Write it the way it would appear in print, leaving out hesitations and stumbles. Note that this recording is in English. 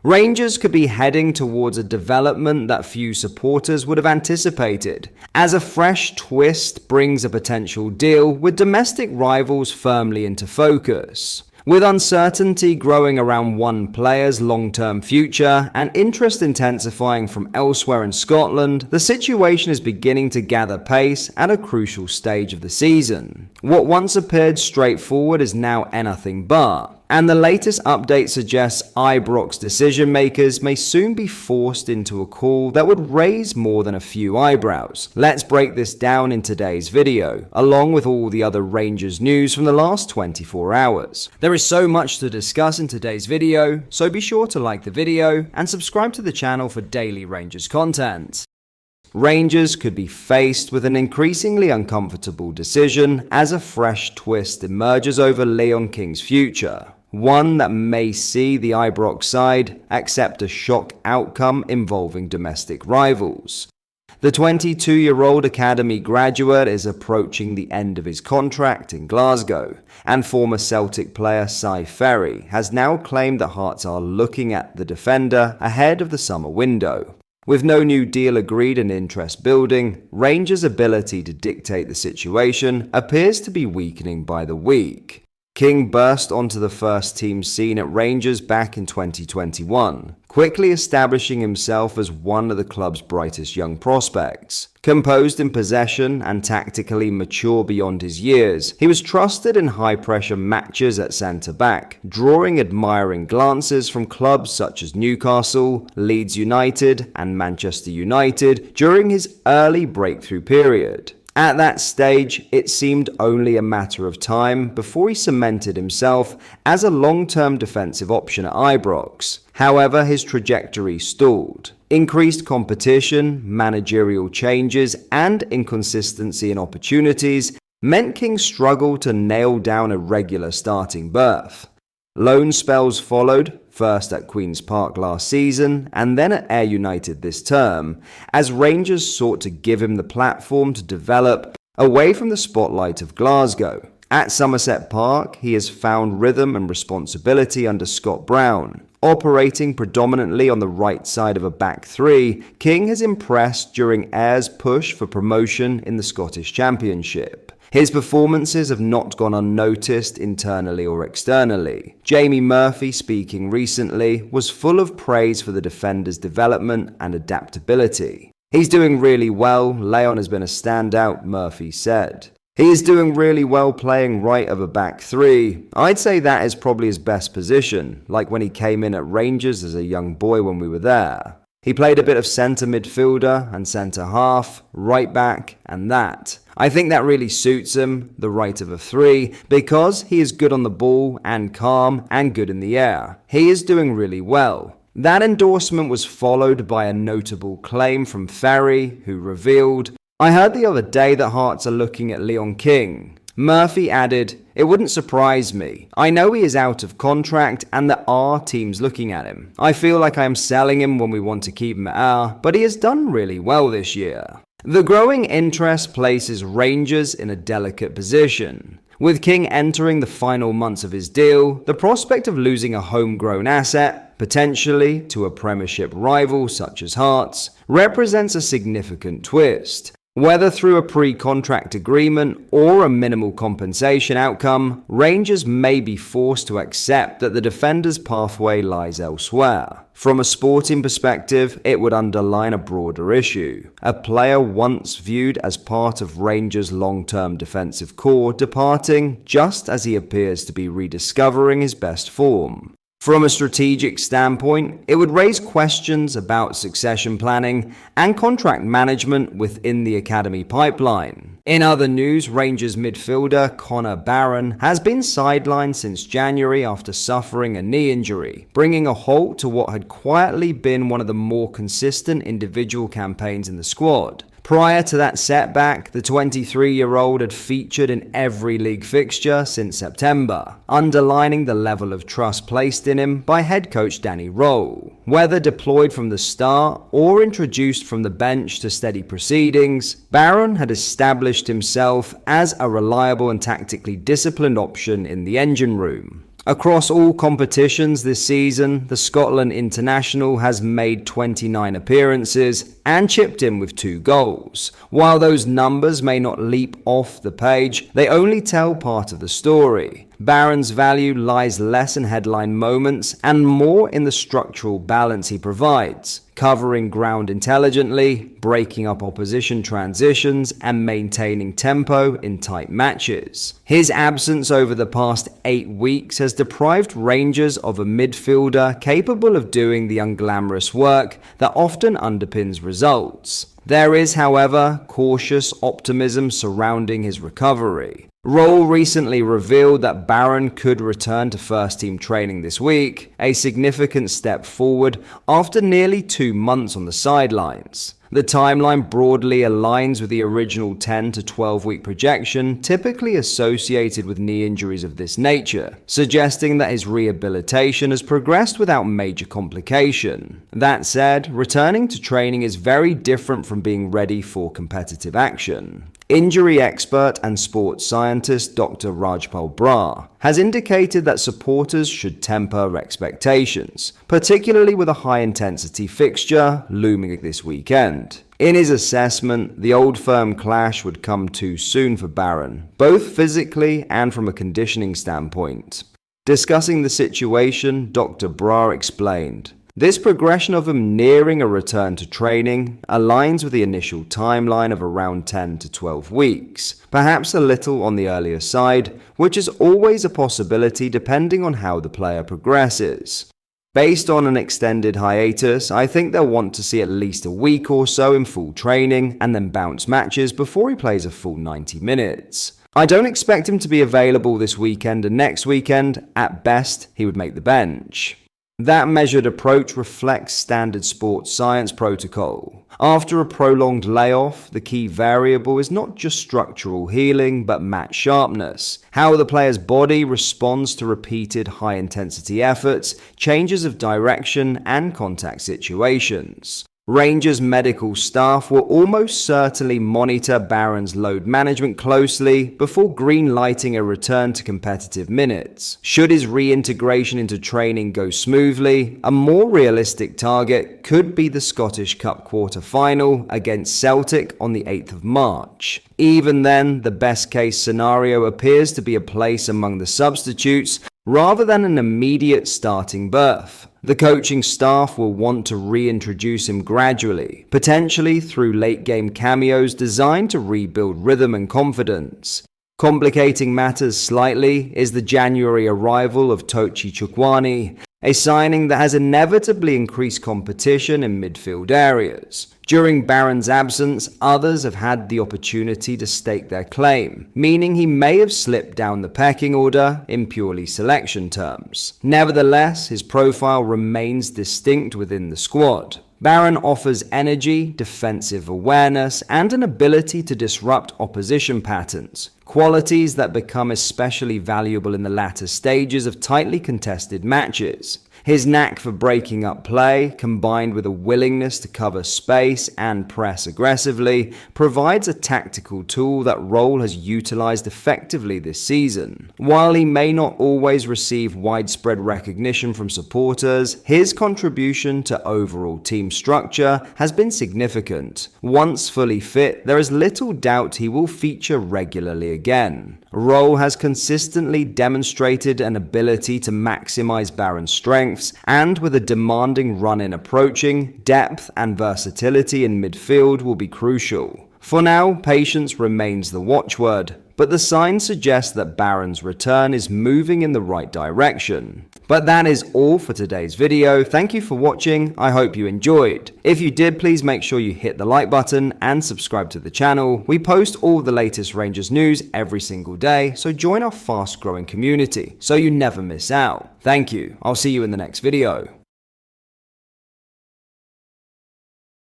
Rangers could be heading towards a development that few supporters would have anticipated, as a fresh twist brings a potential deal with domestic rivals firmly into focus. With uncertainty growing around one player's long-term future and interest intensifying from elsewhere in Scotland, the situation is beginning to gather pace at a crucial stage of the season. What once appeared straightforward is now anything but. And the latest update suggests Ibrox decision makers may soon be forced into a call that would raise more than a few eyebrows. Let's break this down in today's video, along with all the other Rangers news from the last 24 hours. There is so much to discuss in today's video, so be sure to like the video and subscribe to the channel for daily Rangers content. Rangers could be faced with an increasingly uncomfortable decision as a fresh twist emerges over Leon King's future. One that may see the Ibrox side accept a shock outcome involving domestic rivals. The 22-year-old academy graduate is approaching the end of his contract in Glasgow, and former Celtic player Cy Ferry has now claimed that Hearts are looking at the defender ahead of the summer window. With no new deal agreed and interest building, Rangers' ability to dictate the situation appears to be weakening by the week. King burst onto the first team scene at Rangers back in 2021, quickly establishing himself as one of the club's brightest young prospects. Composed in possession and tactically mature beyond his years, he was trusted in high-pressure matches at centre-back, drawing admiring glances from clubs such as Newcastle, Leeds United, and Manchester United during his early breakthrough period. At that stage, it seemed only a matter of time before he cemented himself as a long-term defensive option at Ibrox. However, his trajectory stalled. Increased competition, managerial changes, and inconsistency in opportunities meant King struggled to nail down a regular starting berth. Loan spells followed, first at Queen's Park last season and then at Ayr United this term, as Rangers sought to give him the platform to develop away from the spotlight of Glasgow. At Somerset Park, he has found rhythm and responsibility under Scott Brown. Operating predominantly on the right side of a back three, King has impressed during Ayr's push for promotion in the Scottish Championship. His performances have not gone unnoticed internally or externally. Jamie Murphy, speaking recently, was full of praise for the defender's development and adaptability. "He's doing really well, Leon has been a standout," Murphy said. "He is doing really well playing right of a back three. I'd say that is probably his best position, like when he came in at Rangers as a young boy when we were there. He played a bit of centre midfielder and centre half, right back, and that. I think that really suits him, the right of a three, because he is good on the ball and calm and good in the air. He is doing really well." That endorsement was followed by a notable claim from Ferry, who revealed, "I heard the other day that Hearts are looking at Leon King." Murphy added, "It wouldn't surprise me. I know he is out of contract and there are teams looking at him. I feel like I am selling him when we want to keep him at Ayr, but he has done really well this year." The growing interest places Rangers in a delicate position. With King entering the final months of his deal, the prospect of losing a homegrown asset, potentially to a Premiership rival such as Hearts, represents a significant twist. Whether through a pre-contract agreement or a minimal compensation outcome, Rangers may be forced to accept that the defender's pathway lies elsewhere. From a sporting perspective, it would underline a broader issue. A player once viewed as part of Rangers' long-term defensive core departing just as he appears to be rediscovering his best form. From a strategic standpoint, it would raise questions about succession planning and contract management within the academy pipeline. In other news, Rangers midfielder Connor Barron has been sidelined since January after suffering a knee injury, bringing a halt to what had quietly been one of the more consistent individual campaigns in the squad. Prior to that setback, the 23-year-old had featured in every league fixture since September, underlining the level of trust placed in him by head coach Danny Rowe. Whether deployed from the start or introduced from the bench to steady proceedings, Barron had established himself as a reliable and tactically disciplined option in the engine room. Across all competitions this season, the Scotland international has made 29 appearances and chipped in with 2 goals. While those numbers may not leap off the page, they only tell part of the story. Barron's value lies less in headline moments and more in the structural balance he provides, covering ground intelligently, breaking up opposition transitions, and maintaining tempo in tight matches. His absence over the past 8 weeks has deprived Rangers of a midfielder capable of doing the unglamorous work that often underpins results. There is, however, cautious optimism surrounding his recovery. Roll recently revealed that Barron could return to first-team training this week, a significant step forward after nearly 2 months on the sidelines. The timeline broadly aligns with the original 10 to 12-week projection typically associated with knee injuries of this nature, suggesting that his rehabilitation has progressed without major complication. That said, returning to training is very different from being ready for competitive action. Injury expert and sports scientist Dr. Rajpal Brar has indicated that supporters should temper expectations, particularly with a high-intensity fixture looming this weekend. In his assessment, the Old Firm clash would come too soon for Barron, both physically and from a conditioning standpoint. Discussing the situation, Dr. Brar explained, "This progression of him nearing a return to training aligns with the initial timeline of around 10 to 12 weeks, perhaps a little on the earlier side, which is always a possibility depending on how the player progresses. Based on an extended hiatus, I think they'll want to see at least a week or so in full training and then bounce matches before he plays a full 90 minutes. I don't expect him to be available this weekend and next weekend. At best, he would make the bench." That measured approach reflects standard sports science protocol. After a prolonged layoff, the key variable is not just structural healing, but match sharpness. How the player's body responds to repeated high-intensity efforts, changes of direction, and contact situations. Rangers medical staff will almost certainly monitor Barron's load management closely before green-lighting a return to competitive minutes. Should his reintegration into training go smoothly, a more realistic target could be the Scottish Cup quarter-final against Celtic on the 8th of March. Even then, the best-case scenario appears to be a place among the substitutes rather than an immediate starting berth. The coaching staff will want to reintroduce him gradually, potentially through late-game cameos designed to rebuild rhythm and confidence. Complicating matters slightly is the January arrival of Tochi Chukwani, a signing that has inevitably increased competition in midfield areas. During Barron's absence, others have had the opportunity to stake their claim, meaning he may have slipped down the pecking order in purely selection terms. Nevertheless, his profile remains distinct within the squad. Barron offers energy, defensive awareness, and an ability to disrupt opposition patterns, qualities that become especially valuable in the latter stages of tightly contested matches. His knack for breaking up play, combined with a willingness to cover space and press aggressively, provides a tactical tool that Roll has utilized effectively this season. While he may not always receive widespread recognition from supporters, his contribution to overall team structure has been significant. Once fully fit, there is little doubt he will feature regularly again. Roll has consistently demonstrated an ability to maximize Barron's strengths, and with a demanding run-in approaching, depth and versatility in midfield will be crucial. For now, patience remains the watchword, but the signs suggest that Barron's return is moving in the right direction. But that is all for today's video. Thank you for watching. I hope you enjoyed. If you did, please make sure you hit the like button and subscribe to the channel. We post all the latest Rangers news every single day, so join our fast-growing community so you never miss out. Thank you. I'll see you in the next video.